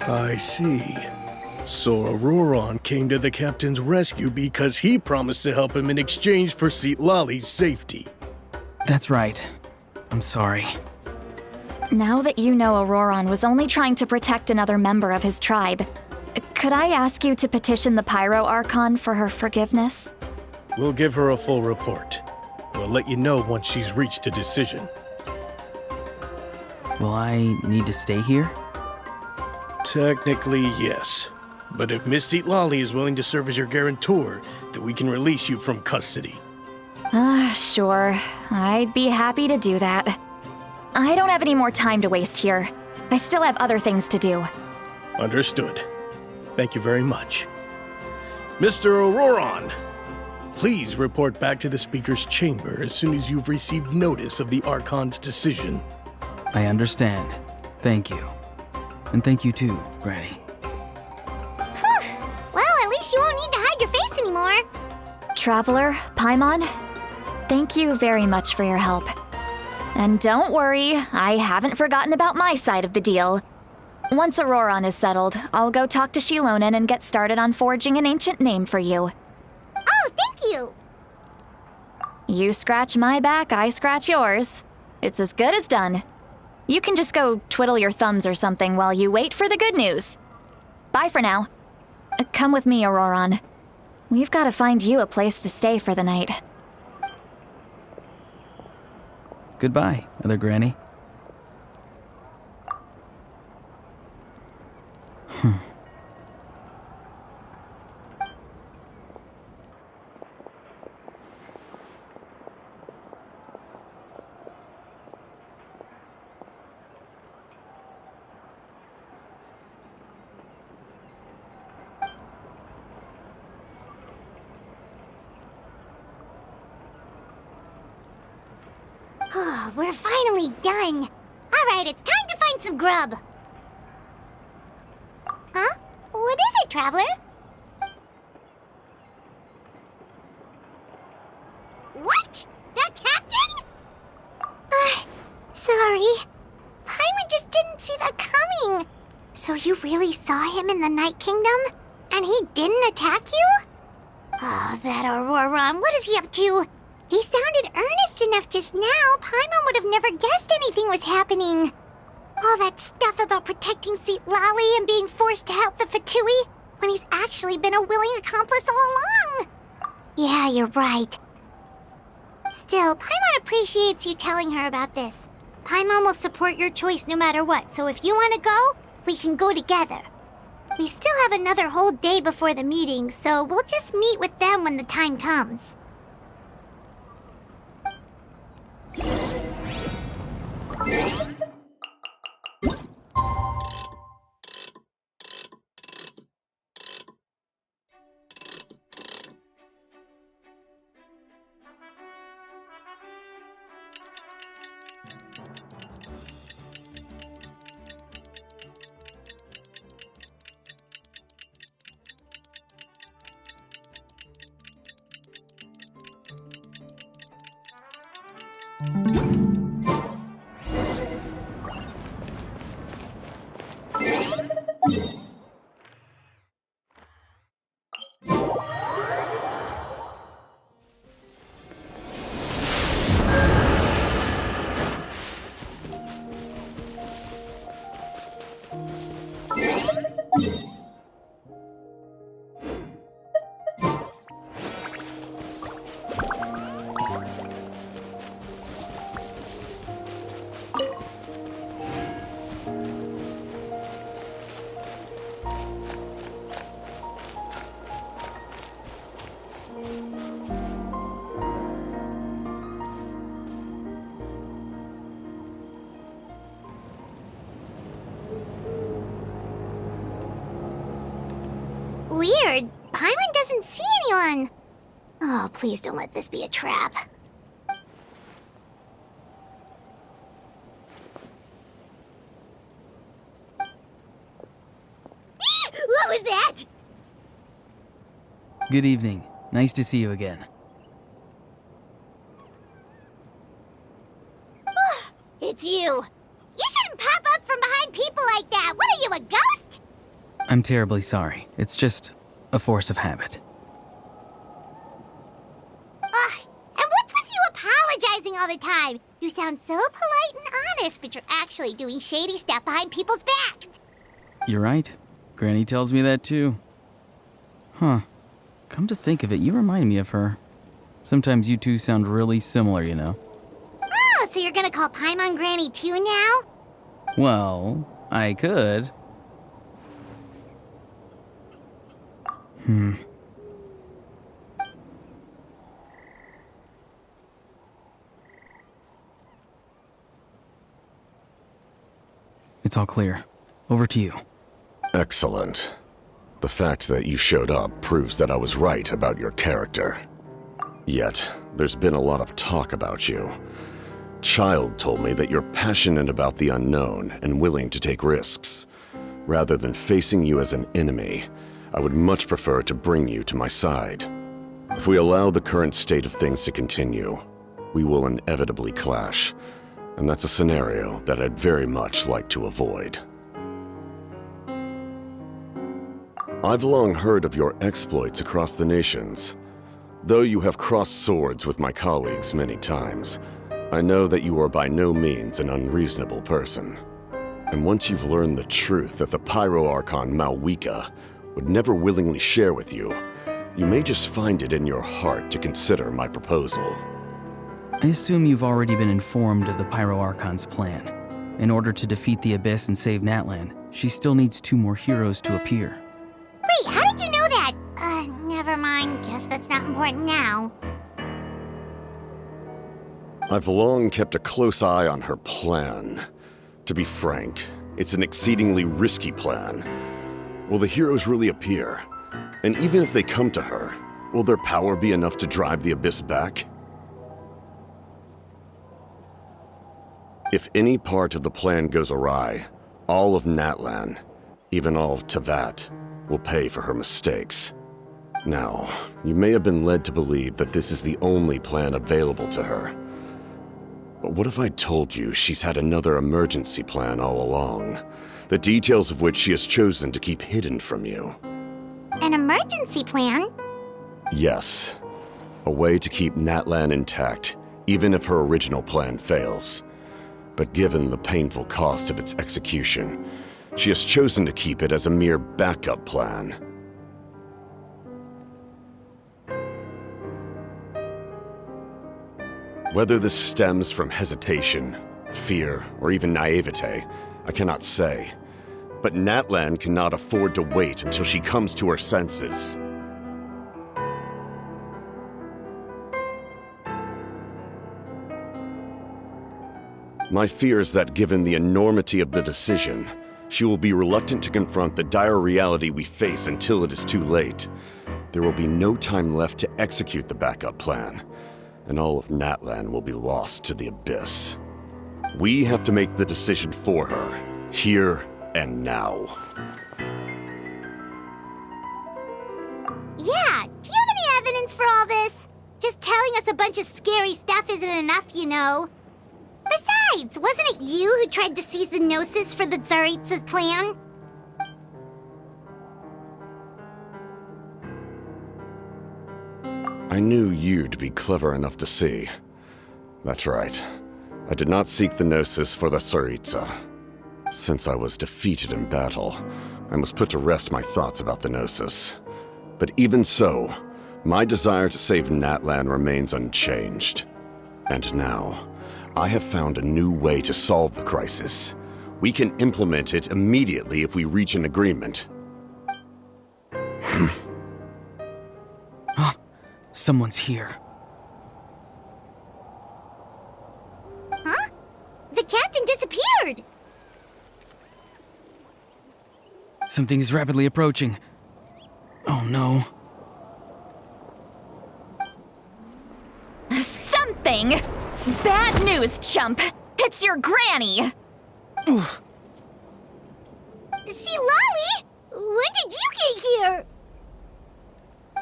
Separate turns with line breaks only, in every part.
I see. So Auroron came to the captain's rescue because he promised to help him in exchange for Citlali's safety.
That's right. I'm sorry.
Now that you know Auroron was only trying to protect another member of his tribe, could I ask you to petition the Pyro Archon for her forgiveness?
We'll give her a full report. We'll let you know once she's reached a decision.
Will I need to stay here?
Technically, yes. But if Miss Citlali is willing to serve as your guarantor, then we can release you from custody.
Sure. I'd be happy to do that. I don't have any more time to waste here. I still have other things to do.
Understood. Thank you very much. Mr. Auroron, please report back to the Speaker's chamber as soon as you've received notice of the Archon's decision.
I understand. Thank you. And thank you too, Granny.
Well, at least you won't need to hide your face anymore.
Traveler, Paimon, thank you very much for your help. And don't worry, I haven't forgotten about my side of the deal. Once Auroron is settled, I'll go talk to Shilonen and get started on forging an ancient name for you.
Oh, thank you.
You scratch my back, I scratch yours. It's as good as done. You can just go twiddle your thumbs or something while you wait for the good news. Bye for now. Come with me, Auroron. We've got to find you a place to stay for the night.
Goodbye, Other Granny.
Oh, we're finally done. All right, it's time to find some grub. Huh? What is it, Traveler? What? That captain? Sorry. Paimon just didn't see that coming. So you really saw him in the Night Kingdom? And he didn't attack you? Oh, that Auroron, what is he up to? He sounded earnest enough just now. Paimon would have never guessed anything was happening. All that stuff about protecting Citlali and being forced to help the Fatui when he's actually been a willing accomplice all along. Yeah, you're right. Still, Paimon appreciates you telling her about this. Paimon will support your choice no matter what, so if you want to go, we can go together. We still have another whole day before the meeting, so we'll just meet with them when the time comes. Weird. Paimon doesn't see anyone. Oh, please don't let this be a trap. What was that?
Good evening. Nice to see you again.
It's you. You shouldn't pop up from behind people like that. What are you, a ghost?
I'm terribly sorry. It's just a force of habit.
Ugh, and what's with you apologizing all the time? You sound so polite and honest, but you're actually doing shady stuff behind people's backs.
You're right. Granny tells me that too. Huh. Come to think of it, you remind me of her. Sometimes you two sound really similar, you know.
Oh, so you're gonna call Paimon Granny too now?
Well, I could. It's all clear. Over to you.
Excellent. The fact that you showed up proves that I was right about your character. Yet, there's been a lot of talk about you. Child told me that you're passionate about the unknown and willing to take risks. Rather than facing you as an enemy, I would much prefer to bring you to my side. If we allow the current state of things to continue, we will inevitably clash, and that's a scenario that I'd very much like to avoid. I've long heard of your exploits across the nations. Though you have crossed swords with my colleagues many times, I know that you are by no means an unreasonable person. And once you've learned the truth that the Pyro Archon Malwika would never willingly share with you, you may just find it in your heart to consider my proposal.
I assume you've already been informed of the Pyro Archon's plan. In order to defeat the Abyss and save Natlan, she still needs 2 more heroes to appear.
Wait, how did you know that? Never mind. Guess that's not important now.
I've long kept a close eye on her plan. To be frank, it's an exceedingly risky plan. Will the heroes really appear? And even if they come to her, will their power be enough to drive the Abyss back? If any part of the plan goes awry, all of Natlan, even all of Tevat, will pay for her mistakes. Now, you may have been led to believe that this is the only plan available to her. But what if I told you she's had another emergency plan all along, the details of which she has chosen to keep hidden from you?
An emergency plan?
Yes. A way to keep Natlan intact, even if her original plan fails. But given the painful cost of its execution, she has chosen to keep it as a mere backup plan. Whether this stems from hesitation, fear, or even naivete, I cannot say. But Natlan cannot afford to wait until she comes to her senses. My fear is that given the enormity of the decision, she will be reluctant to confront the dire reality we face until it is too late. There will be no time left to execute the backup plan, and all of Natlan will be lost to the Abyss. We have to make the decision for her, here and now.
Yeah, do you have any evidence for all this? Just telling us a bunch of scary stuff isn't enough, you know. Besides, wasn't it you who tried to seize the Gnosis for the Tsaritsa plan?
I knew you'd be clever enough to see. That's right. I did not seek the Gnosis for the Tsaritsa. Since I was defeated in battle, I must put to rest my thoughts about the Gnosis. But even so, my desire to save Natlan remains unchanged. And now, I have found a new way to solve the crisis. We can implement it immediately if we reach an agreement.
Someone's here.
Huh? The captain disappeared!
Something is rapidly approaching. Oh no.
Something? Bad news, chump! It's your granny!
Citlali! When did you get here?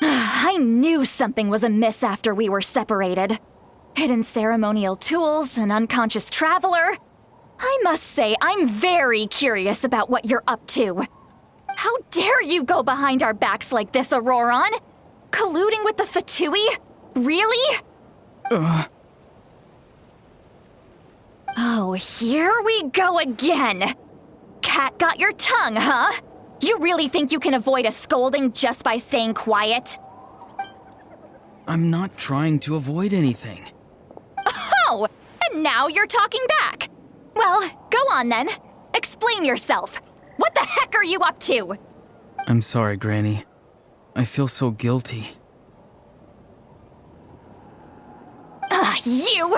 I knew something was amiss after we were separated. Hidden ceremonial tools, an unconscious traveler. I must say, I'm very curious about what you're up to. How dare you go behind our backs like this, Auroron? Colluding with the Fatui? Really? Oh, here we go again. Cat got your tongue, huh? You really think you can avoid a scolding just by staying quiet?
I'm not trying to avoid anything.
Oh, and now you're talking back. Well, go on then. Explain yourself. What the heck are you up to?
I'm sorry, Granny. I feel so guilty.
You!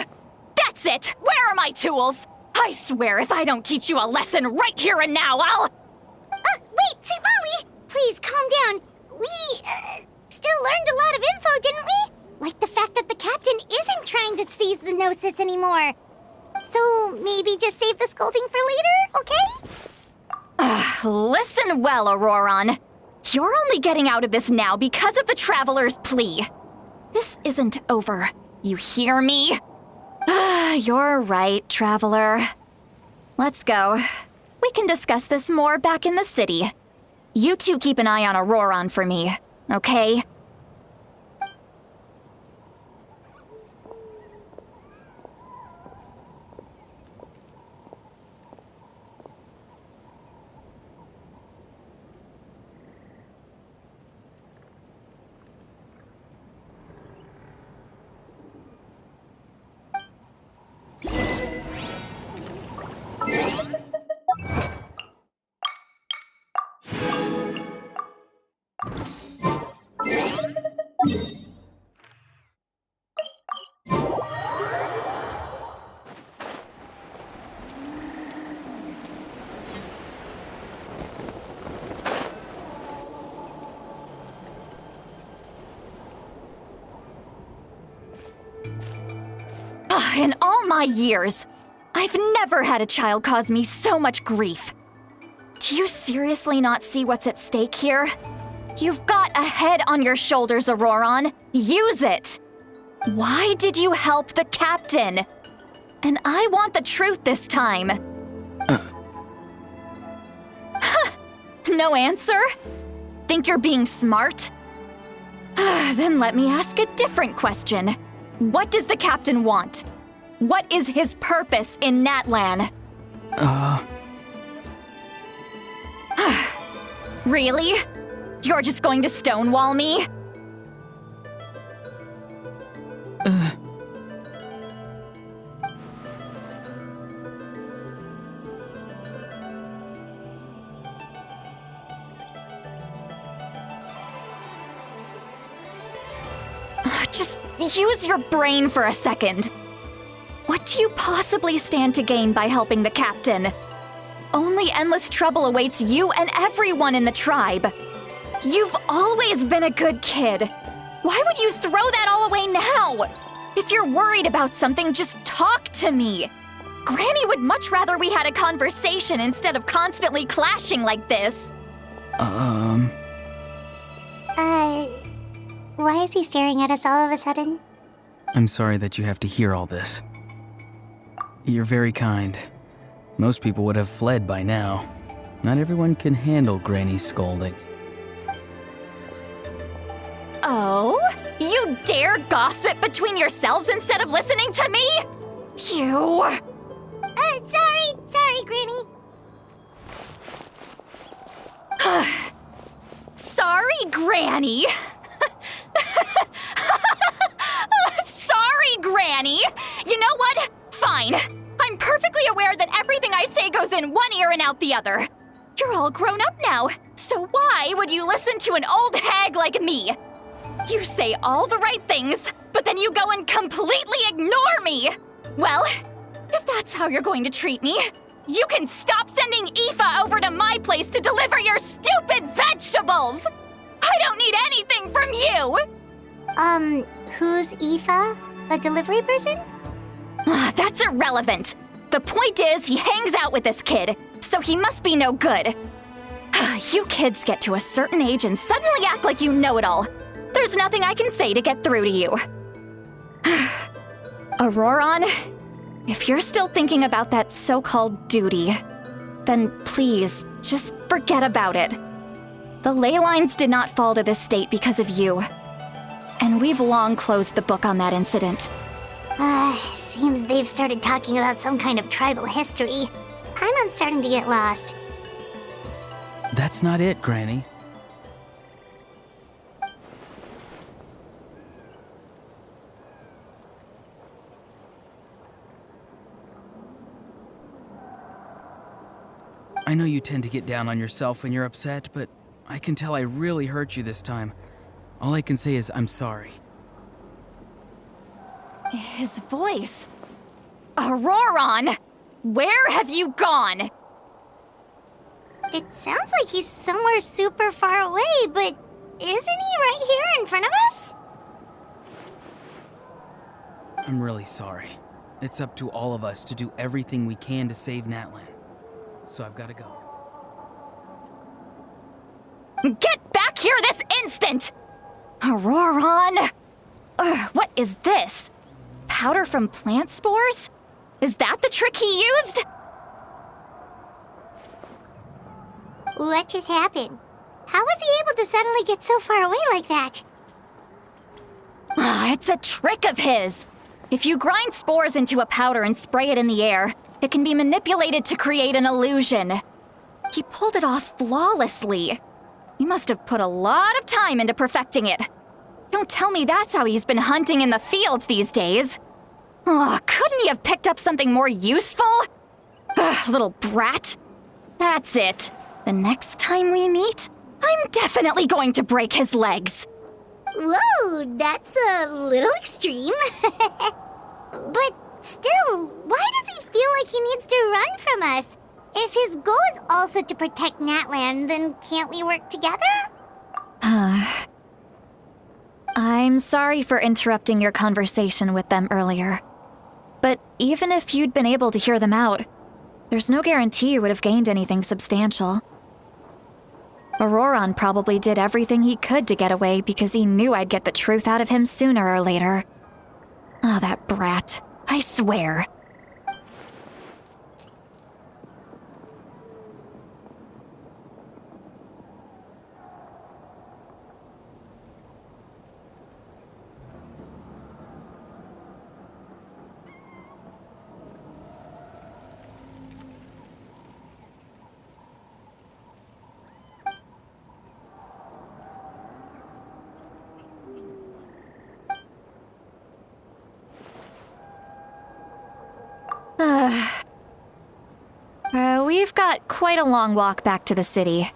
That's it! Where are my tools? I swear if I don't teach you a lesson right here and now, I'll...
Wait, Citlali! Please, calm down. We, still learned a lot of info, didn't we? Like the fact that the captain isn't trying to seize the Gnosis anymore. So, maybe just save the scolding for later, okay?
Listen well, Auroron. You're only getting out of this now because of the Traveler's plea. This isn't over. You hear me? You're right, Traveler. Let's go. We can discuss this more back in the city. You two keep an eye on Auroron for me, okay? In all my years, I've never had a child cause me so much grief. Do you seriously not see what's at stake here? You've got a head on your shoulders, Auroron. Use it! Why did you help the captain? And I want the truth this time. No answer? Think you're being smart? Then let me ask a different question. What does the captain want? What is his purpose in Natlan? Really? You're just going to stonewall me? Just use your brain for a second. What do you possibly stand to gain by helping the captain? Only endless trouble awaits you and everyone in the tribe. You've always been a good kid. Why would you throw that all away now? If you're worried about something, just talk to me. Granny would much rather we had a conversation instead of constantly clashing like this.
Why is he staring at us all of a sudden?
I'm sorry that you have to hear all this. You're very kind. Most people would have fled by now. Not everyone can handle Granny's scolding.
Oh? You dare gossip between yourselves instead of listening to me? You...
Sorry, Granny.
Sorry, Granny. Sorry, Granny. You know what? Fine. I'm perfectly aware that everything I say goes in one ear and out the other. You're all grown up now, so why would you listen to an old hag like me? You say all the right things, but then you go and completely ignore me. Well, if that's how you're going to treat me, you can stop sending Aoife over to my place to deliver your stupid vegetables! I don't need anything from you!
Who's Aoife? A delivery person?
That's irrelevant. The point is, he hangs out with this kid, so he must be no good. You kids get to a certain age and suddenly act like you know it all. There's nothing I can say to get through to you. Auroron, if you're still thinking about that so-called duty, then please, just forget about it. The ley lines did not fall to this state because of you. And we've long closed the book on that incident.
Seems they've started talking about some kind of tribal history. Paimon's starting to get lost.
That's not it, Granny. I know you tend to get down on yourself when you're upset, but I can tell I really hurt you this time. All I can say is I'm sorry.
His voice. Auroron! Where have you gone?
It sounds like he's somewhere super far away, but isn't he right here in front of us?
I'm really sorry. It's up to all of us to do everything we can to save Natlan. So I've got to go.
Get back here this instant! Auroron! What is this? Powder from plant spores? Is that the trick he used?
What just happened? How was he able to suddenly get so far away like that?
It's a trick of his. If you grind spores into a powder and spray it in the air, it can be manipulated to create an illusion. He pulled it off flawlessly. He must have put a lot of time into perfecting it. Don't tell me that's how he's been hunting in the fields these days. Couldn't he have picked up something more useful? Little brat. That's it. The next time we meet, I'm definitely going to break his legs.
Whoa, that's a little extreme. But still, why does he feel like he needs to run from us? If his goal is also to protect Natlan, then can't we work together?
I'm sorry for interrupting your conversation with them earlier. But even if you'd been able to hear them out, there's no guarantee you would have gained anything substantial. Auroron probably did everything he could to get away because he knew I'd get the truth out of him sooner or later. That brat. I swear. We've got quite a long walk back to the city.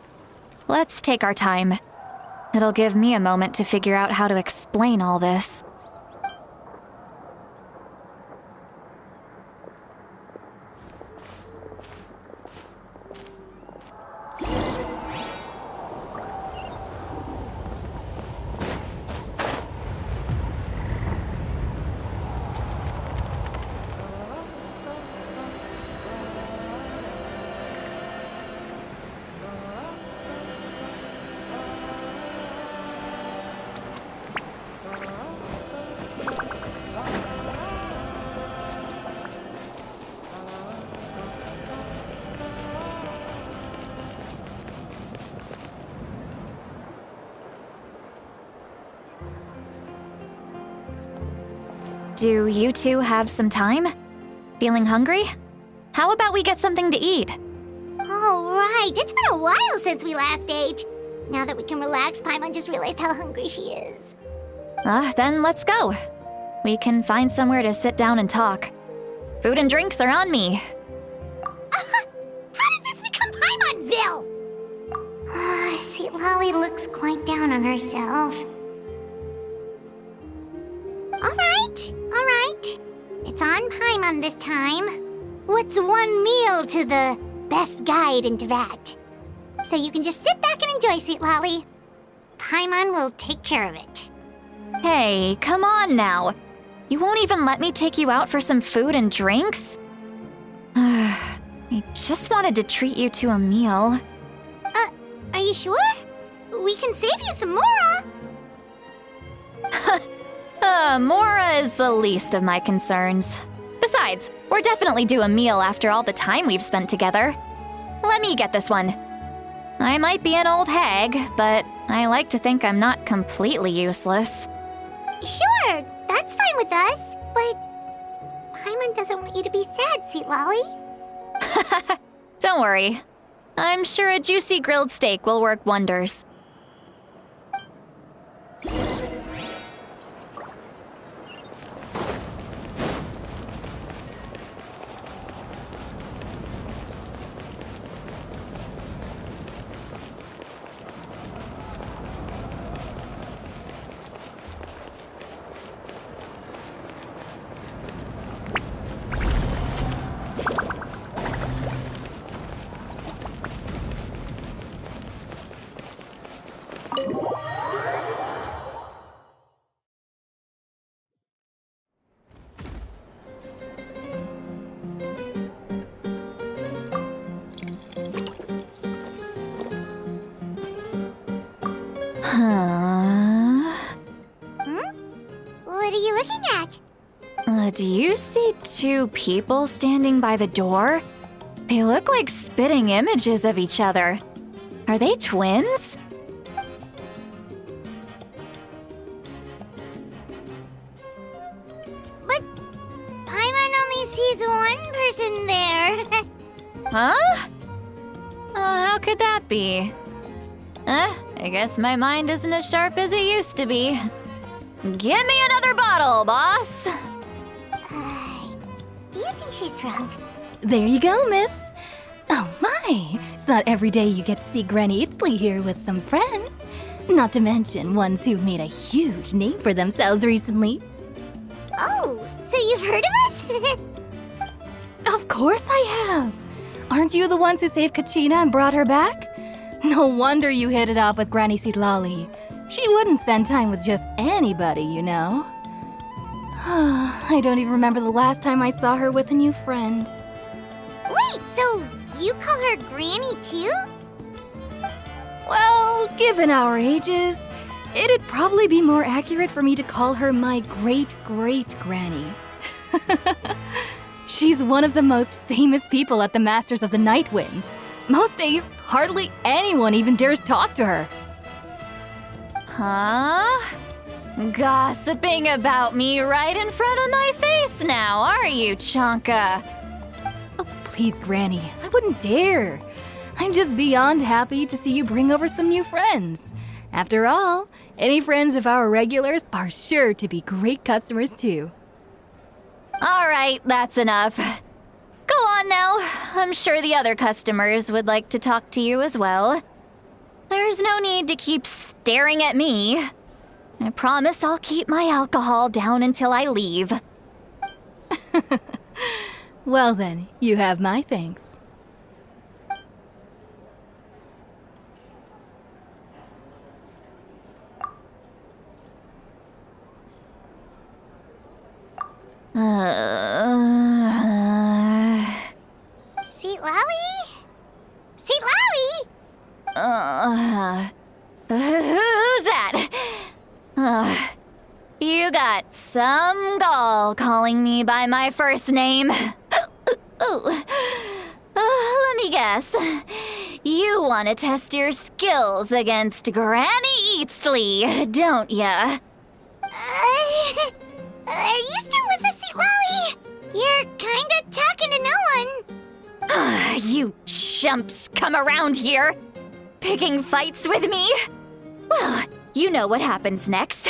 Let's take our time. It'll give me a moment to figure out how to explain all this. Do you two have some time? Feeling hungry? How about we get something to eat?
All right, it's been a while since we last ate. Now that we can relax, Paimon just realized how hungry she is.
Then let's go. We can find somewhere to sit down and talk. Food and drinks are on me.
How did this become Paimonville? Citlali looks quite down on herself. All right. It's on Paimon this time. What's one meal to the best guide into that? So you can just sit back and enjoy, Citlali. Paimon will take care of it.
Hey, come on now. You won't even let me take you out for some food and drinks? I just wanted to treat you to a meal.
Are you sure? We can save you some Mora.
Mora is the least of my concerns. Besides, we're definitely due a meal after all the time we've spent together. Let me get this one. I might be an old hag, but I like to think I'm not completely useless.
Sure, that's fine with us, but Paimon doesn't want you to be sad, Citlali.
Don't worry. I'm sure a juicy grilled steak will work wonders.
What are you looking at?
Do you see two people standing by the door? They look like spitting images of each other. Are they twins?
But Paimon only sees one person there.
Huh? How could that be? I guess my mind isn't as sharp as it used to be. Give me another bottle, boss!
Do you think she's drunk?
There you go, miss. Oh my, it's not every day you get to see Granny Citlali here with some friends. Not to mention ones who've made a huge name for themselves recently.
Oh, so you've heard of us?
Of course I have. Aren't you the ones who saved Kachina and brought her back? No wonder you hit it off with Granny Citlali. She wouldn't spend time with just anybody, you know. I don't even remember the last time I saw her with a new friend.
Wait, so you call her Granny too?
Well, given our ages, it'd probably be more accurate for me to call her my great-great-granny. She's one of the most famous people at the Masters of the Nightwind. Most days, hardly anyone even dares talk to her.
Huh? Gossiping about me right in front of my face now, are you, Chonka?
Oh, please, Granny, I wouldn't dare. I'm just beyond happy to see you bring over some new friends. After all, any friends of our regulars are sure to be great customers too.
All right, that's enough. Go on now. I'm sure the other customers would like to talk to you as well. There's no need to keep staring at me. I promise I'll keep my alcohol down until I leave.
Well then, you have my thanks.
Citlali? Citlali?
Who's that? You got some gall calling me by my first name. Let me guess. You want to test your skills against Granny Citlali, don't ya?
Are you still with us, Citlali? You're kinda talking to no one.
You chumps come around here, picking fights with me? Well, you know what happens next.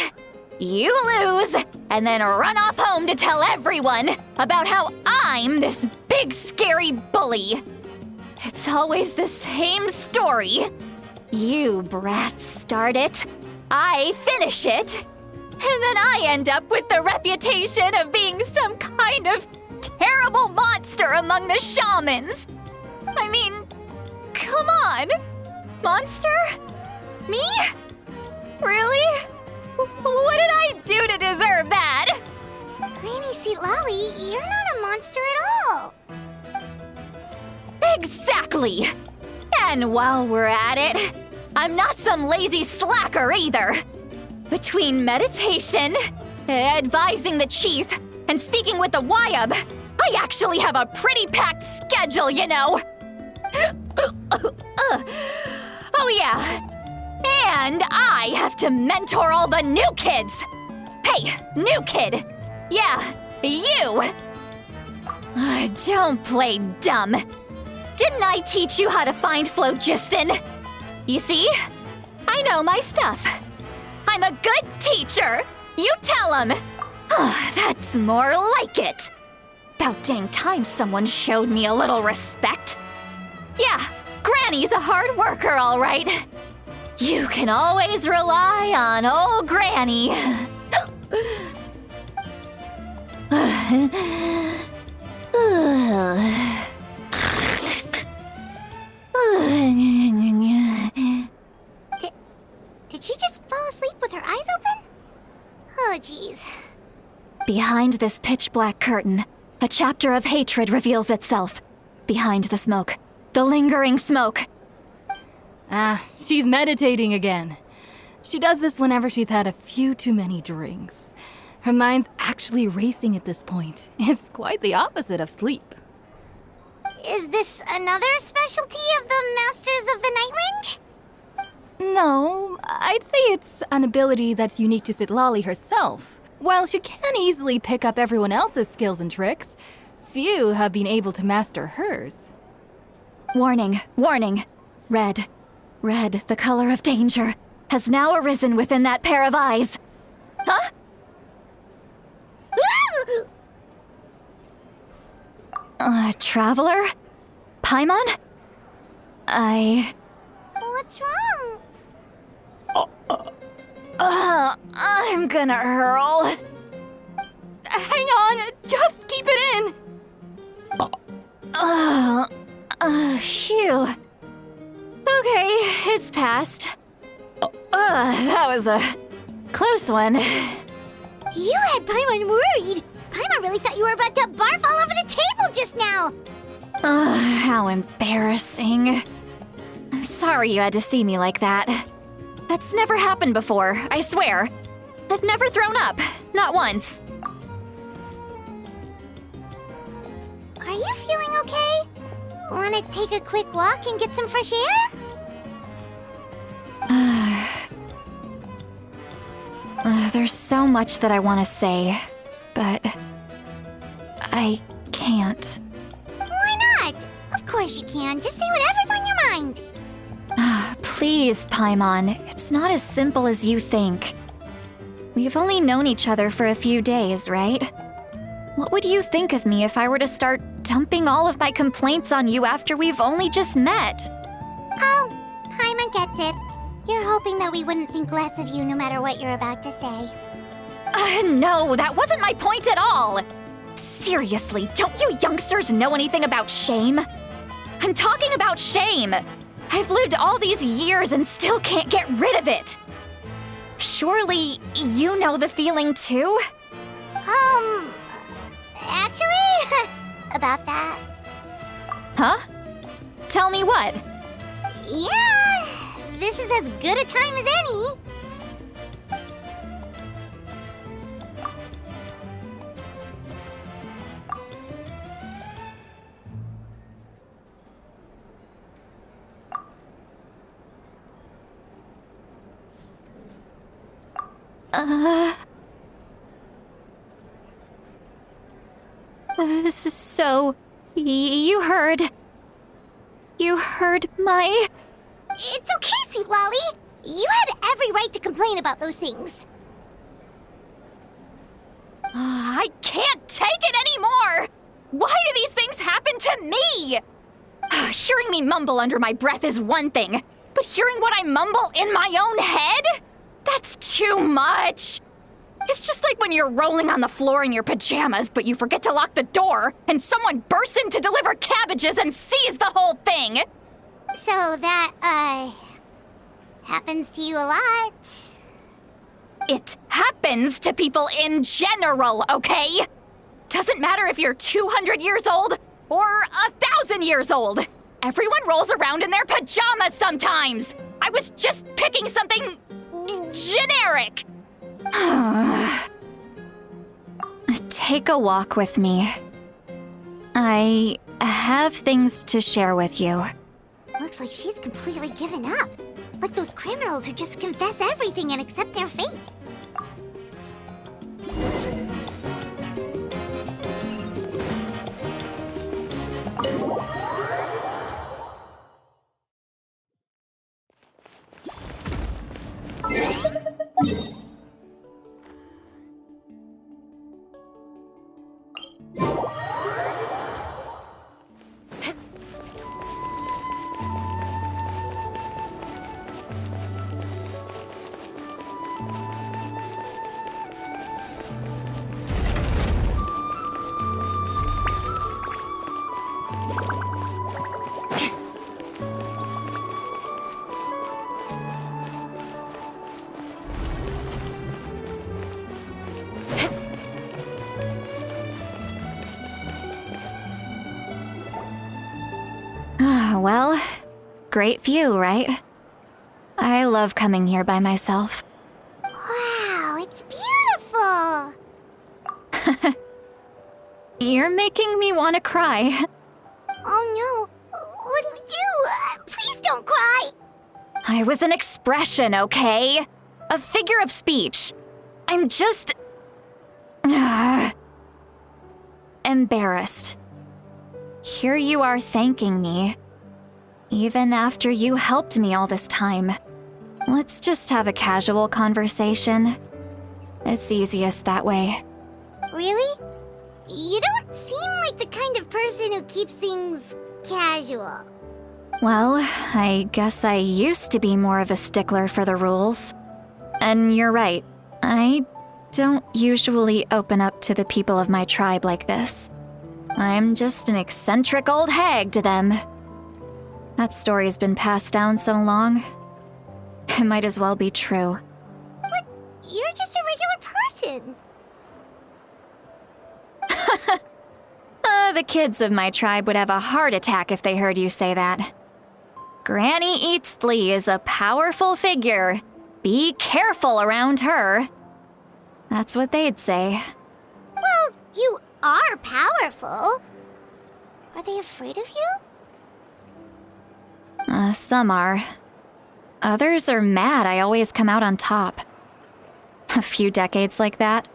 You lose, and then run off home to tell everyone about how I'm this big scary bully. It's always the same story. You brats start it, I finish it, and then I end up with the reputation of being some kind of terrible monster among the shamans. I mean, come on. Monster? Me? Really? What did I do to deserve that?
Granny Citlali, you're not a monster at all.
Exactly! And while we're at it, I'm not some lazy slacker either. Between meditation, advising the chief, and speaking with the Wyab, I actually have a pretty packed schedule, you know. yeah. And I have to mentor all the new kids. Hey, new kid. Yeah, you. Don't play dumb. Didn't I teach you how to find phlogiston? You see? I know my stuff. I'm a good teacher. You tell him. That's more like it. About dang time someone showed me a little respect. Yeah, Granny's a hard worker, all right. You can always rely on old Granny.
Did she just fall asleep with her eyes open? Oh, jeez.
Behind this pitch-black curtain, a chapter of hatred reveals itself. Behind the smoke, the lingering smoke.
She's meditating again. She does this whenever she's had a few too many drinks. Her mind's actually racing at this point. It's quite the opposite of sleep.
Is this another specialty of the Masters of the Nightwind?
No, I'd say it's an ability that's unique to Citlali herself. While she can easily pick up everyone else's skills and tricks, few have been able to master hers.
Warning, warning. Red, the color of danger, has now arisen within that pair of eyes. Huh? Traveler? Paimon?
What's wrong?
I'm gonna hurl.
Hang on, just keep it in.
Phew. Okay, it's passed. That was a close one.
You had Paimon worried. Paimon really thought you were about to barf all over the table just now.
How embarrassing. I'm sorry you had to see me like that. That's never happened before, I swear. I've never thrown up, not once.
Are you feeling okay? Want to take a quick walk and get some fresh air?
There's so much that I want to say, but I can't.
Why not? Of course you can. Just say whatever's on your mind.
Please, Paimon, it's not as simple as you think. We've only known each other for a few days, right? What would you think of me if I were to start dumping all of my complaints on you after we've only just met?
Oh, Paimon gets it. You're hoping that we wouldn't think less of you no matter what you're about to say.
No, that wasn't my point at all! Seriously, don't you youngsters know anything about shame? I'm talking about shame! I've lived all these years and still can't get rid of it! Surely, you know the feeling too?
Actually, about that.
Huh? Tell me what?
Yeah, this is as good a time as any.
So, you heard my...
It's okay, Citlali. You had every right to complain about those things.
I can't take it anymore! Why do these things happen to me? Hearing me mumble under my breath is one thing, but hearing what I mumble in my own head? That's too much! It's just like when you're rolling on the floor in your pajamas, but you forget to lock the door, and someone bursts in to deliver cabbages and sees the whole thing!
So that, happens to you a lot.
It happens to people in general, okay? Doesn't matter if you're 200 years old or 1,000 years old. Everyone rolls around in their pajamas sometimes. I was just picking something generic. Take a walk with me. I have things to share with you.
Looks like she's completely given up. Like those criminals who just confess everything and accept their fate.
Well, great view, right? I love coming here by myself.
Wow, it's beautiful!
You're making me want to cry.
Oh no, what do we do? Please don't cry!
I was an expression, okay? A figure of speech. I'm just... embarrassed. Here you are thanking me. Even after you helped me all this time. Let's just have a casual conversation. It's easiest that way.
Really? You don't seem like the kind of person who keeps things casual.
Well, I guess I used to be more of a stickler for the rules. And you're right, I don't usually open up to the people of my tribe like this. I'm just an eccentric old hag to them. That story's been passed down so long, it might as well be true.
But you're just a regular person.
The kids of my tribe would have a heart attack if they heard you say that. Granny Citlali is a powerful figure. Be careful around her. That's what they'd say.
Well, you are powerful. Are they afraid of you?
Some are. Others are mad I always come out on top. A few decades like that,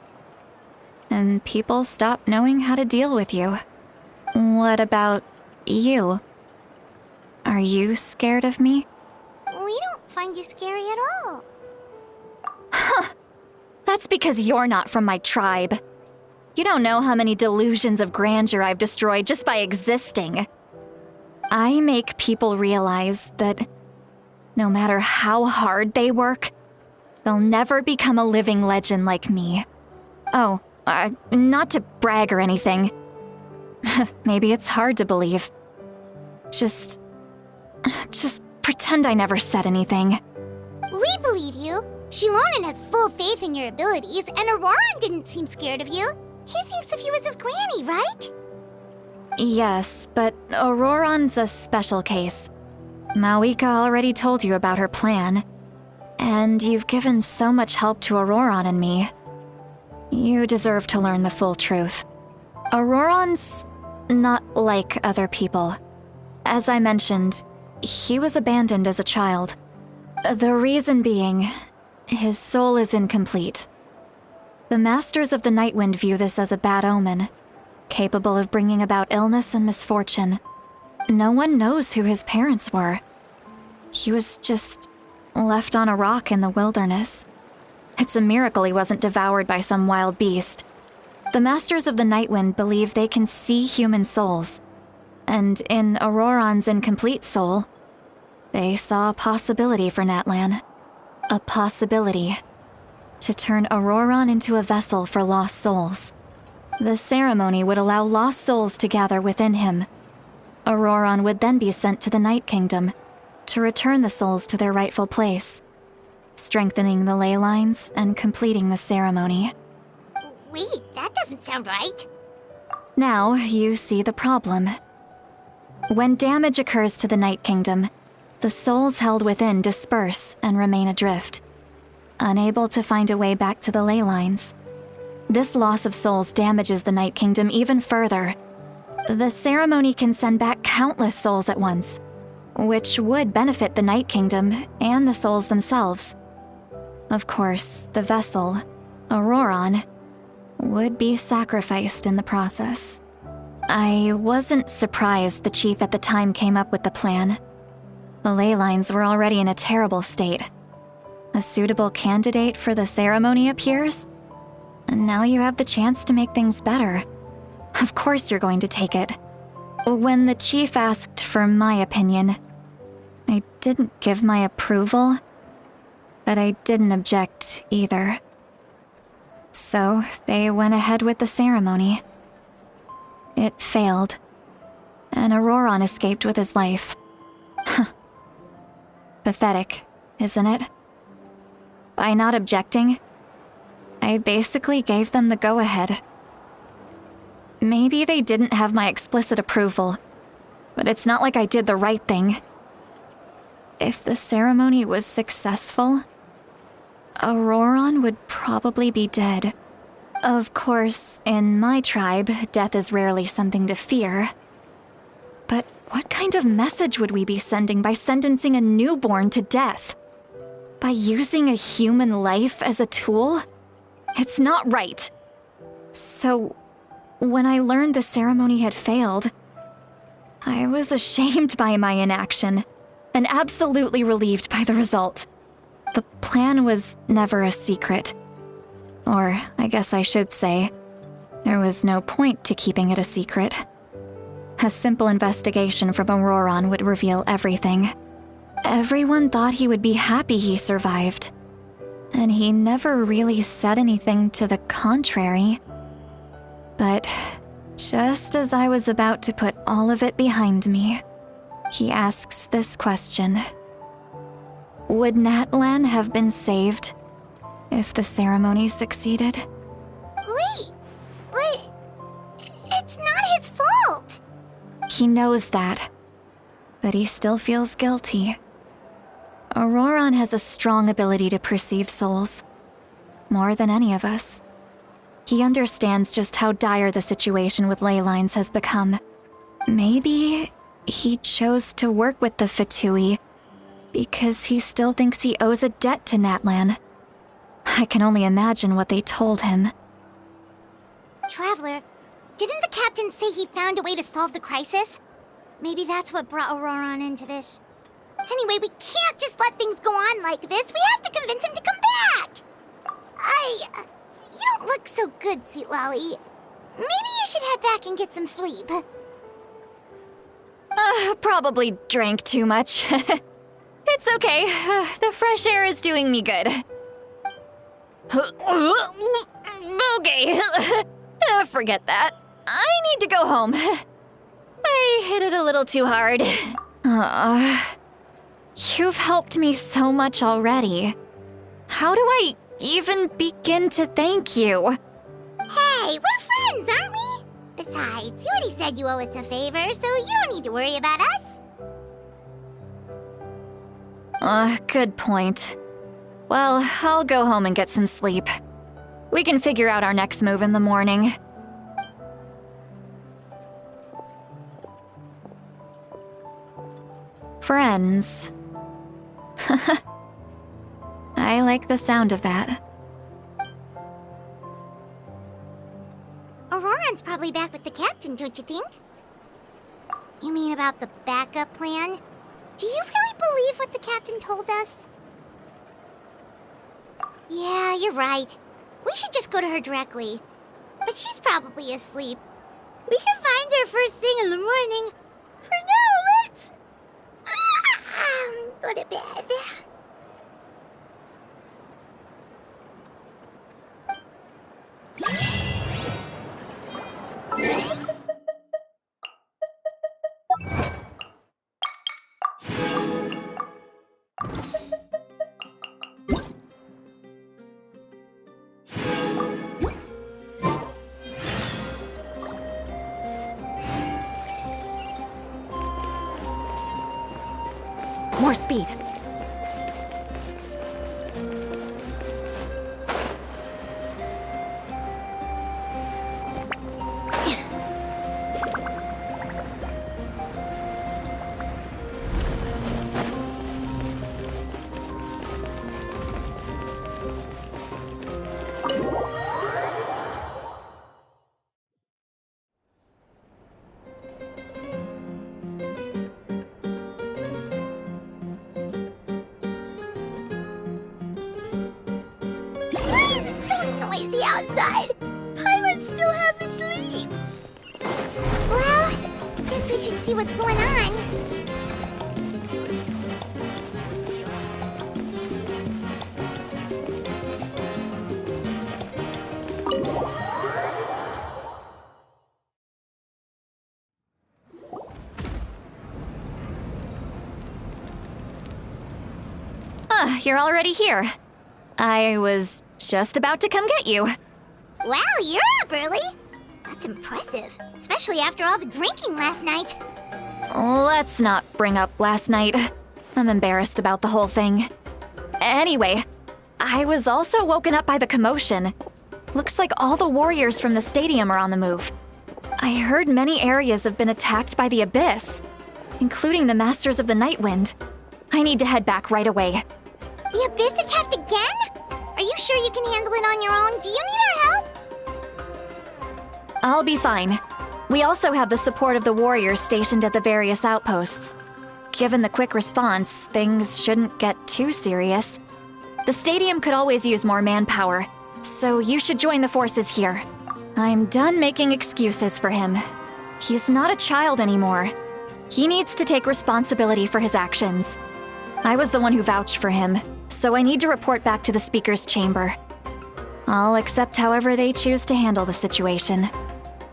and people stop knowing how to deal with you. What about you? Are you scared of me?
We don't find you scary at all.
That's because you're not from my tribe. You don't know how many delusions of grandeur I've destroyed just by existing. I make people realize that no matter how hard they work, they'll never become a living legend like me. Oh, not to brag or anything. Maybe it's hard to believe. Just pretend I never said anything.
We believe you. Shilonen has full faith in your abilities, and Auroran didn't seem scared of you. He thinks of you as his granny, right?
Yes, but Auroran's a special case. Mawika already told you about her plan, and you've given so much help to Auroran and me. You deserve to learn the full truth. Auroran's not like other people. As I mentioned, he was abandoned as a child. The reason being, his soul is incomplete. The Masters of the Nightwind view this as a bad omen, capable of bringing about illness and misfortune. No one knows who his parents were. He was just left on a rock in the wilderness. It's a miracle he wasn't devoured by some wild beast. The Masters of the Nightwind believe they can see human souls, and in Auroran's incomplete soul, they saw a possibility for Natlan. A possibility to turn Auroran into a vessel for lost souls. The ceremony would allow lost souls to gather within him. Auroran would then be sent to the Night Kingdom to return the souls to their rightful place, strengthening the ley lines and completing the ceremony.
Wait, that doesn't sound right.
Now you see the problem. When damage occurs to the Night Kingdom, the souls held within disperse and remain adrift, unable to find a way back to the ley lines. This loss of souls damages the Night Kingdom even further. The ceremony can send back countless souls at once, which would benefit the Night Kingdom and the souls themselves. Of course, the vessel, Auroron, would be sacrificed in the process. I wasn't surprised the chief at the time came up with the plan. The ley lines were already in a terrible state. A suitable candidate for the ceremony appears, and now you have the chance to make things better. Of course you're going to take it. When the chief asked for my opinion, I didn't give my approval, but I didn't object either. So they went ahead with the ceremony. It failed, and Auroron escaped with his life. Pathetic, isn't it? By not objecting, I basically gave them the go-ahead. Maybe they didn't have my explicit approval, but it's not like I did the right thing. If the ceremony was successful, Auroron would probably be dead. Of course, in my tribe, death is rarely something to fear. But what kind of message would we be sending by sentencing a newborn to death? By using a human life as a tool? It's not right. So, when I learned the ceremony had failed, I was ashamed by my inaction, and absolutely relieved by the result. The plan was never a secret. Or, I guess I should say, there was no point to keeping it a secret. A simple investigation from Auroron would reveal everything. Everyone thought he would be happy he survived, and he never really said anything to the contrary. But just as I was about to put all of it behind me, he asks this question. Would Natlan have been saved if the ceremony succeeded?
Wait, but it's not his fault.
He knows that, but he still feels guilty. Auroron has a strong ability to perceive souls, more than any of us. He understands just how dire the situation with ley lines has become. Maybe he chose to work with the Fatui because he still thinks he owes a debt to Natlan. I can only imagine what they told him.
Traveler, didn't the captain say he found a way to solve the crisis? Maybe that's what brought Auroron into this. Anyway, we can't just let things go on like this. We have to convince him to come back. You don't look so good, Citlali. Maybe you should head back and get some sleep.
Probably drank too much. It's okay. The fresh air is doing me good. Okay. Forget that. I need to go home. I hit it a little too hard. You've helped me so much already. How do I even begin to thank you?
Hey, we're friends, aren't we? Besides, you already said you owe us a favor, so you don't need to worry about us.
Good point. Well, I'll go home and get some sleep. We can figure out our next move in the morning. Friends. I like the sound of that.
Auroron's probably back with the captain, don't you think? You mean about the backup plan? Do you really believe what the captain told us? Yeah, you're right. We should just go to her directly. But she's probably asleep. We can find her first thing in the morning. For now, let's... go to bed.
More speed.
outside. Pirates still haven't sleep. Well, guess we should see what's going on.
You're already here. I was just about to come get you.
Wow, you're up early. That's impressive, especially after all the drinking last night.
Let's not bring up last night. I'm embarrassed about the whole thing. Anyway, I was also woken up by the commotion. Looks like all the warriors from the stadium are on the move. I heard many areas have been attacked by the Abyss, including the Masters of the Nightwind. I need to head back right away.
The Abyss attacked again? Are you sure you can handle it on your own? Do you need our help?
I'll be fine. We also have the support of the warriors stationed at the various outposts. Given the quick response, things shouldn't get too serious. The stadium could always use more manpower, so you should join the forces here. I'm done making excuses for him. He's not a child anymore. He needs to take responsibility for his actions. I was the one who vouched for him, so I need to report back to the Speaker's chamber. I'll accept however they choose to handle the situation.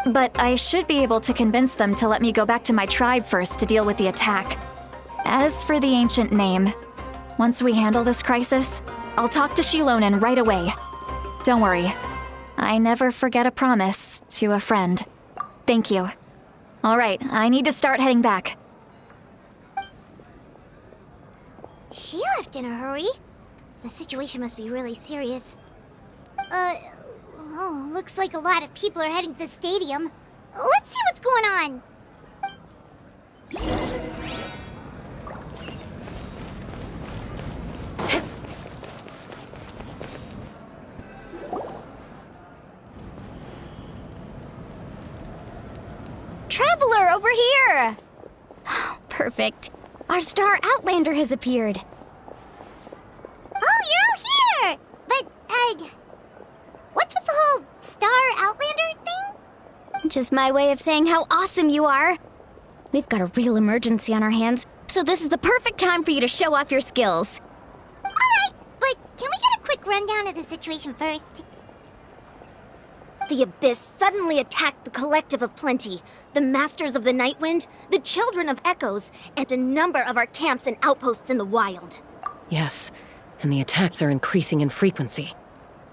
But I should be able to convince them to let me go back to my tribe first to deal with the attack. As for the ancient name, once we handle this crisis, I'll talk to Shilonen right away. Don't worry, I never forget a promise to a friend. Thank you. All right, I need to start heading back.
She left in a hurry. The situation must be really serious. Looks like a lot of people are heading to the stadium. Let's see what's going on.
Traveler, over here! Perfect. Our star Outlander has appeared.
Oh, you're all here! But, what's with the whole Star Outlander thing?
Just my way of saying how awesome you are. We've got a real emergency on our hands, so this is the perfect time for you to show off your skills.
Alright, but can we get a quick rundown of the situation first?
The Abyss suddenly attacked the Collective of Plenty, the Masters of the Nightwind, the Children of Echoes, and a number of our camps and outposts in the wild.
Yes, and the attacks are increasing in frequency.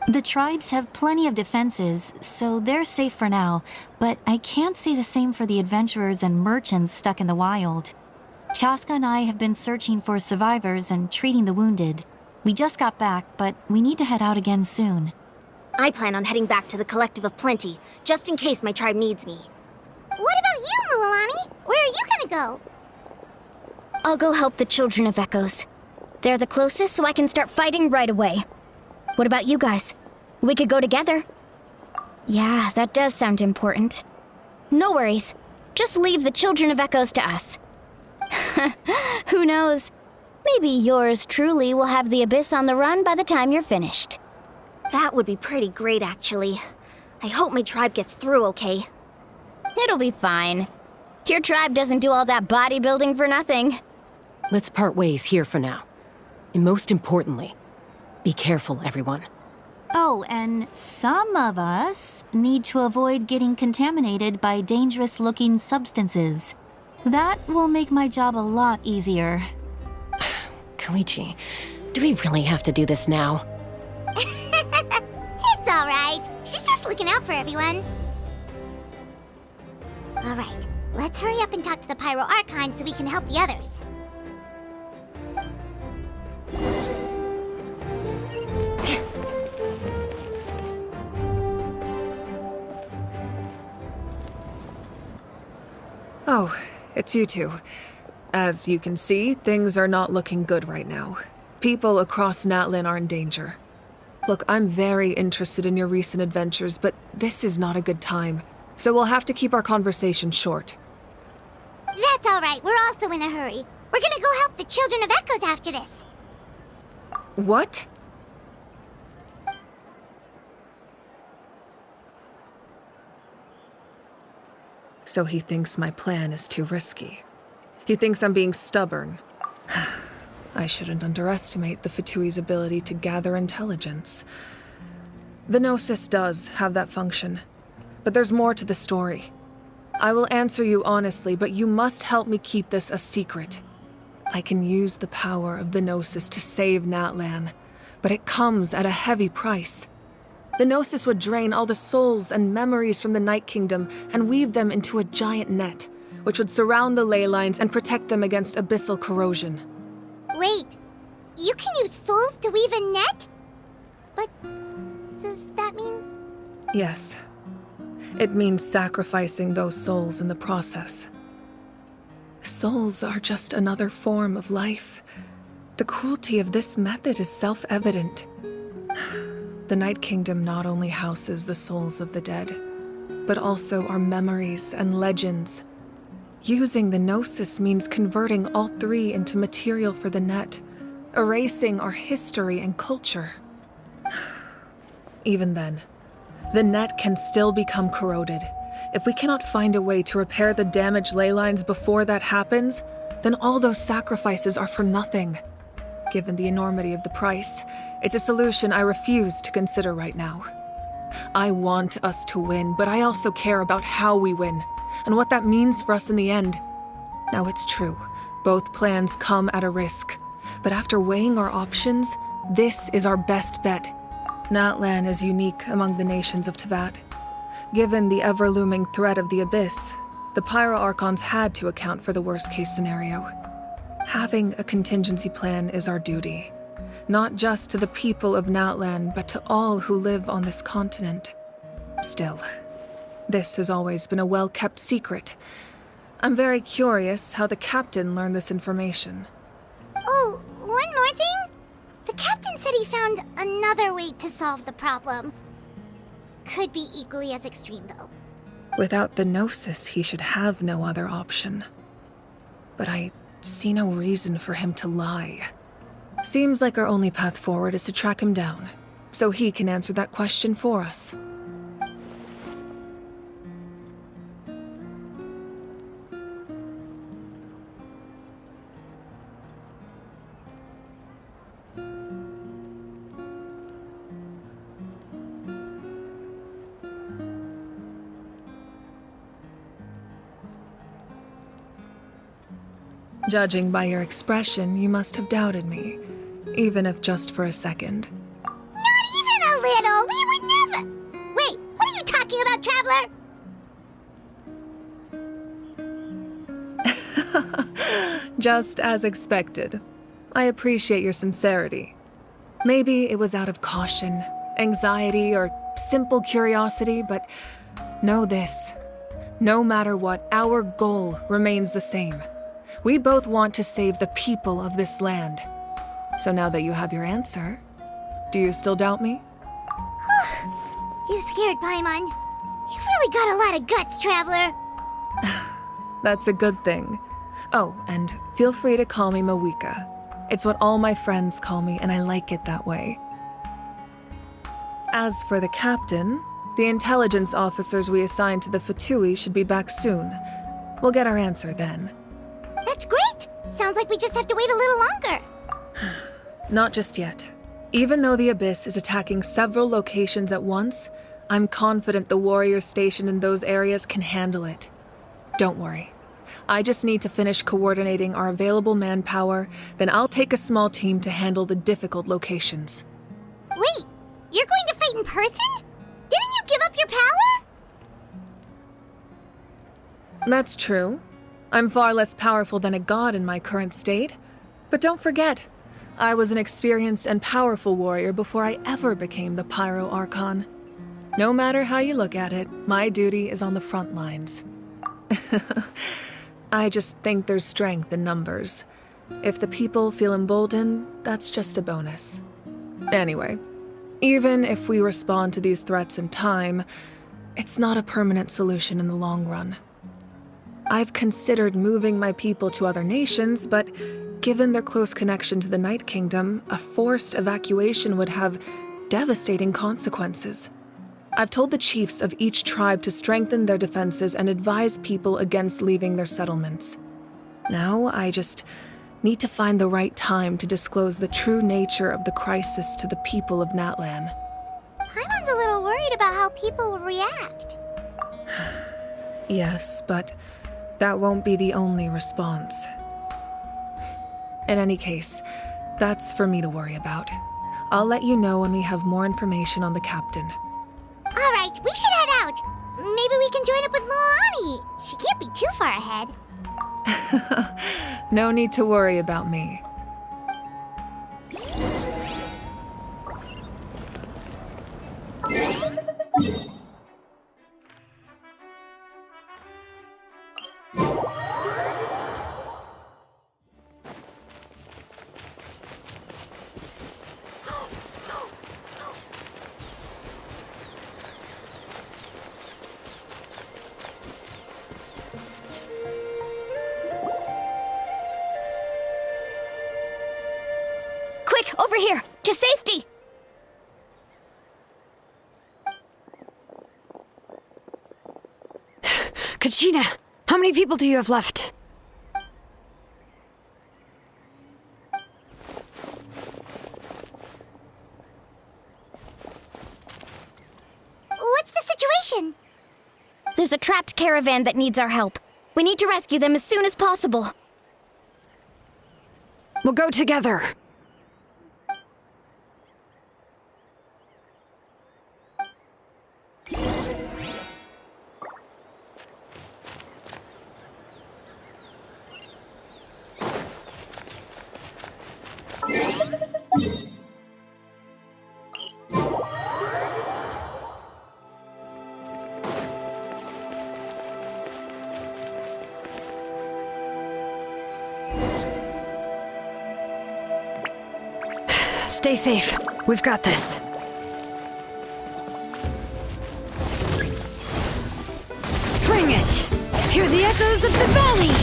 The tribes have plenty of defenses, so they're safe for now, but I can't say the same for the adventurers and merchants stuck in the wild. Chaska and I have been searching for survivors and treating the wounded. We just got back, but we need to head out again soon.
I plan on heading back to the Collective of Plenty, just in case my tribe needs me.
What about you, Mualani? Where are you gonna go?
I'll go help the Children of Echoes. They're the closest, so I can start fighting right away. What about you guys? We could go together. Yeah, that does sound important. No worries. Just leave the Children of Echoes to us. Who knows? Maybe yours truly will have the Abyss on the run by the time you're finished. That would be pretty great, actually. I hope my tribe gets through okay. It'll be fine. Your tribe doesn't do all that bodybuilding for nothing.
Let's part ways here for now. And most importantly, be careful, everyone.
Oh, and some of us need to avoid getting contaminated by dangerous-looking substances. That will make my job a lot easier.
Koichi, do we really have to do this now?
It's alright. She's just looking out for everyone. Alright, let's hurry up and talk to the Pyro Archon so we can help the others.
Oh, it's you two. As you can see, things are not looking good right now. People across Natlin are in danger. Look, I'm very interested in your recent adventures, but this is not a good time. So we'll have to keep our conversation short.
That's alright, we're also in a hurry. We're gonna go help the Children of Echoes after this.
What? So he thinks my plan is too risky. He thinks I'm being stubborn. I shouldn't underestimate the Fatui's ability to gather intelligence. The Gnosis does have that function, but there's more to the story. I will answer you honestly, but you must help me keep this a secret. I can use the power of the Gnosis to save Natlan, but it comes at a heavy price. The Gnosis would drain all the souls and memories from the Night Kingdom and weave them into a giant net, which would surround the ley lines and protect them against abyssal corrosion.
Wait, you can use souls to weave a net? But does that mean...
Yes. It means sacrificing those souls in the process. Souls are just another form of life. The cruelty of this method is self-evident. The Night Kingdom not only houses the souls of the dead, but also our memories and legends. Using the Gnosis means converting all three into material for the net, erasing our history and culture. Even then, the net can still become corroded. If we cannot find a way to repair the damaged ley lines before that happens, then all those sacrifices are for nothing. Given the enormity of the price, it's a solution I refuse to consider right now. I want us to win, but I also care about how we win, and what that means for us in the end. Now it's true, both plans come at a risk, but after weighing our options, this is our best bet. Natlan is unique among the nations of Teyvat. Given the ever-looming threat of the Abyss, the Pyro Archons had to account for the worst-case scenario. Having a contingency plan is our duty, not just to the people of Natlan, but to all who live on this continent. Still, this has always been a well-kept secret. I'm very curious how the captain learned this information.
Oh, one more thing? The captain said he found another way to solve the problem. Could be equally as extreme, though.
Without the Gnosis, he should have no other option. But I see no reason for him to lie. Seems like our only path forward is to track him down, so he can answer that question for us. Judging by your expression, you must have doubted me, even if just for a second.
Not even a little! We would never... Wait, what are you talking about, Traveler?
Just as expected. I appreciate your sincerity. Maybe it was out of caution, anxiety, or simple curiosity, but know this. No matter what, our goal remains the same. We both want to save the people of this land. So now that you have your answer, do you still doubt me?
You scared Paimon. You've really got a lot of guts, Traveler.
That's a good thing. Oh, and feel free to call me Mawika. It's what all my friends call me, and I like it that way. As for the captain, the intelligence officers we assigned to the Fatui should be back soon. We'll get our answer then.
That's great! Sounds like we just have to wait a little longer.
Not just yet. Even though the Abyss is attacking several locations at once, I'm confident the warriors stationed in those areas can handle it. Don't worry. I just need to finish coordinating our available manpower, then I'll take a small team to handle the difficult locations.
Wait, you're going to fight in person? Didn't you give up your power?
That's true. I'm far less powerful than a god in my current state. But don't forget, I was an experienced and powerful warrior before I ever became the Pyro Archon. No matter how you look at it, my duty is on the front lines. I just think there's strength in numbers. If the people feel emboldened, that's just a bonus. Anyway, even if we respond to these threats in time, it's not a permanent solution in the long run. I've considered moving my people to other nations, but given their close connection to the Night Kingdom, a forced evacuation would have devastating consequences. I've told the chiefs of each tribe to strengthen their defenses and advise people against leaving their settlements. Now, I just need to find the right time to disclose the true nature of the crisis to the people of Natlan.
Paimon's a little worried about how people will react.
Yes, but that won't be the only response. In any case, that's for me to worry about. I'll let you know when we have more information on the captain.
All right, we should head out. Maybe we can join up with Moani. She can't be too far ahead.
No need to worry about me.
Quick, over here! To safety!
Kachina, how many people do you have left?
What's the situation?
There's a trapped caravan that needs our help. We need to rescue them as soon as possible.
We'll go together. Stay safe. We've got this. Bring it! Hear the echoes of the valley!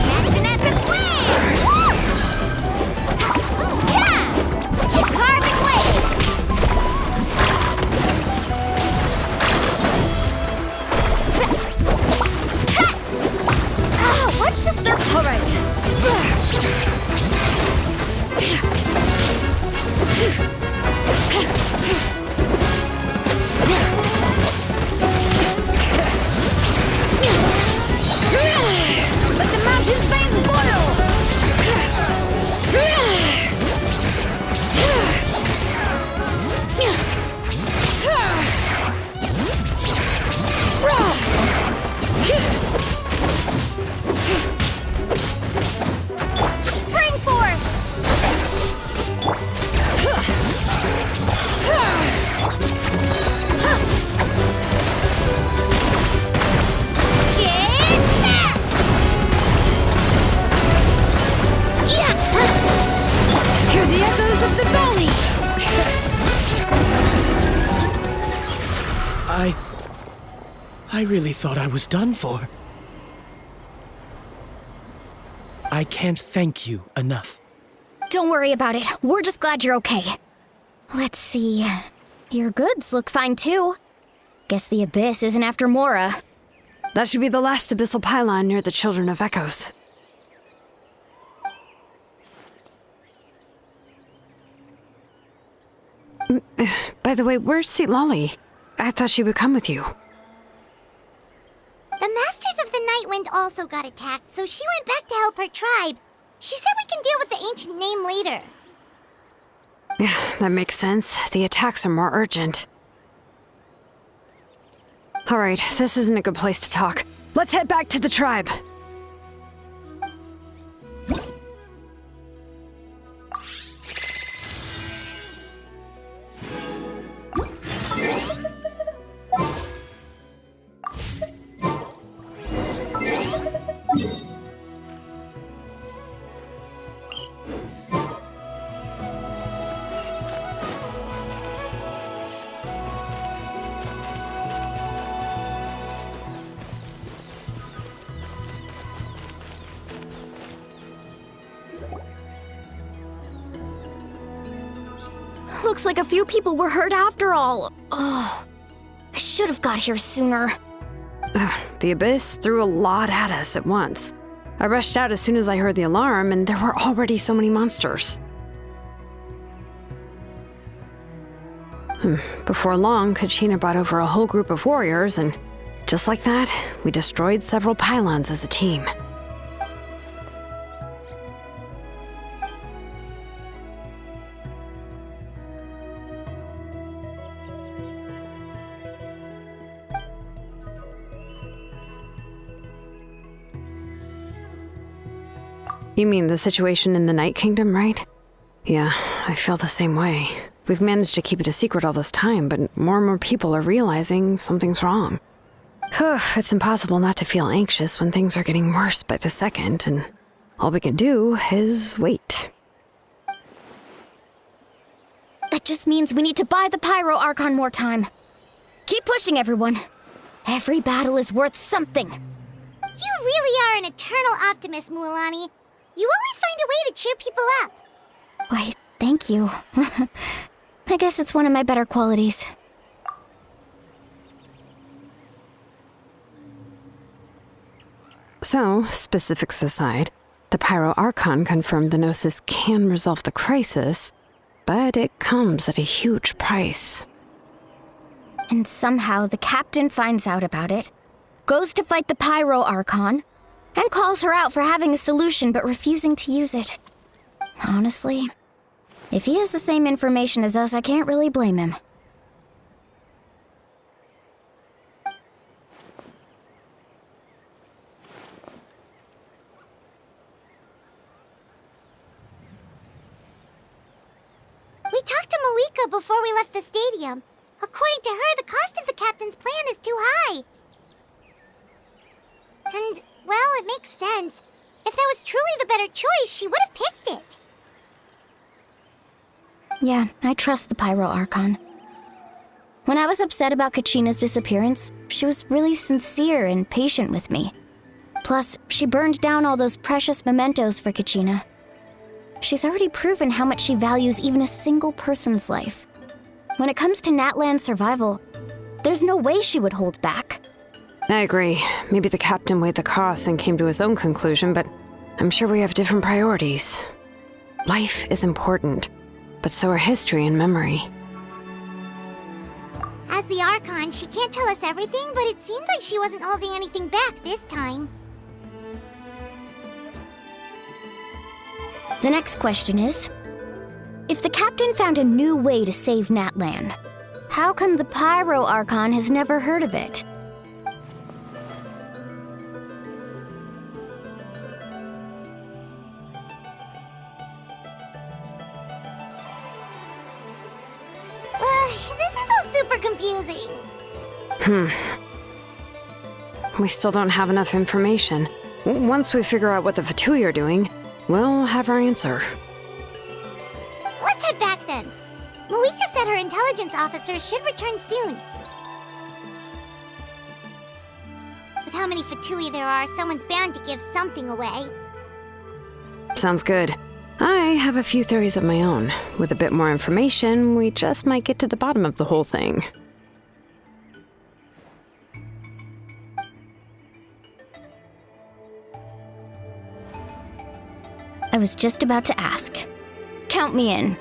That's an epic wave! Yeah! Perfect wave!
Watch the surf! All right. Let the mountain's veins boil!
Spring forth! Get back!
Hear the echoes of the valley!
I really thought I was done for. I can't thank you enough.
Don't worry about it. We're just glad you're okay. Let's see. Your goods look fine too. Guess the Abyss isn't after Mora.
That should be the last abyssal pylon near the Children of Echoes. By the way, where's Citlali? I thought she would come with you.
The Masters of the Night Wind also got attacked, so she went back to help her tribe. She said we can deal with the ancient name later.
That makes sense. The attacks are more urgent. Alright, this isn't a good place to talk. Let's head back to the tribe.
Looks like a few people were hurt after all. Oh, I should have got here sooner.
The Abyss threw a lot at us at once. I rushed out as soon as I heard the alarm, and there were already so many monsters. Before long, Kachina brought over a whole group of warriors, and just like that, we destroyed several pylons as a team. You mean the situation in the Night Kingdom, right? Yeah, I feel the same way. We've managed to keep it a secret all this time, but more and more people are realizing something's wrong. It's impossible not to feel anxious when things are getting worse by the second, and all we can do is wait.
That just means we need to buy the Pyro Archon more time. Keep pushing, everyone. Every battle is worth something.
You really are an eternal optimist, Mualani. You always find a way to cheer people up.
Why, thank you. I guess it's one of my better qualities.
So, specifics aside, the Pyro Archon confirmed the Gnosis can resolve the crisis, but it comes at a huge price.
And somehow the captain finds out about it, goes to fight the Pyro Archon, and calls her out for having a solution but refusing to use it. Honestly, if he has the same information as us, I can't really blame him.
We talked to Moika before we left the stadium. According to her, the cost of the captain's plan is too high. And, well, it makes sense. If that was truly the better choice, she would have picked it.
Yeah, I trust the Pyro Archon. When I was upset about Kachina's disappearance, she was really sincere and patient with me. Plus, she burned down all those precious mementos for Kachina. She's already proven how much she values even a single person's life. When it comes to Natlan's survival, there's no way she would hold back.
I agree. Maybe the captain weighed the costs and came to his own conclusion, but I'm sure we have different priorities. Life is important, but so are history and memory.
As the Archon, she can't tell us everything, but it seems like she wasn't holding anything back this time.
The next question is, if the captain found a new way to save Natlan, how come the Pyro Archon has never heard of it?
This is all super confusing.
We still don't have enough information. Once we figure out what the Fatui are doing, we'll have our answer.
Let's head back then. Moika said her intelligence officer should return soon. With how many Fatui there are, someone's bound to give something away.
Sounds good. I have a few theories of my own. With a bit more information, we just might get to the bottom of the whole thing.
I was just about to ask. Count me in.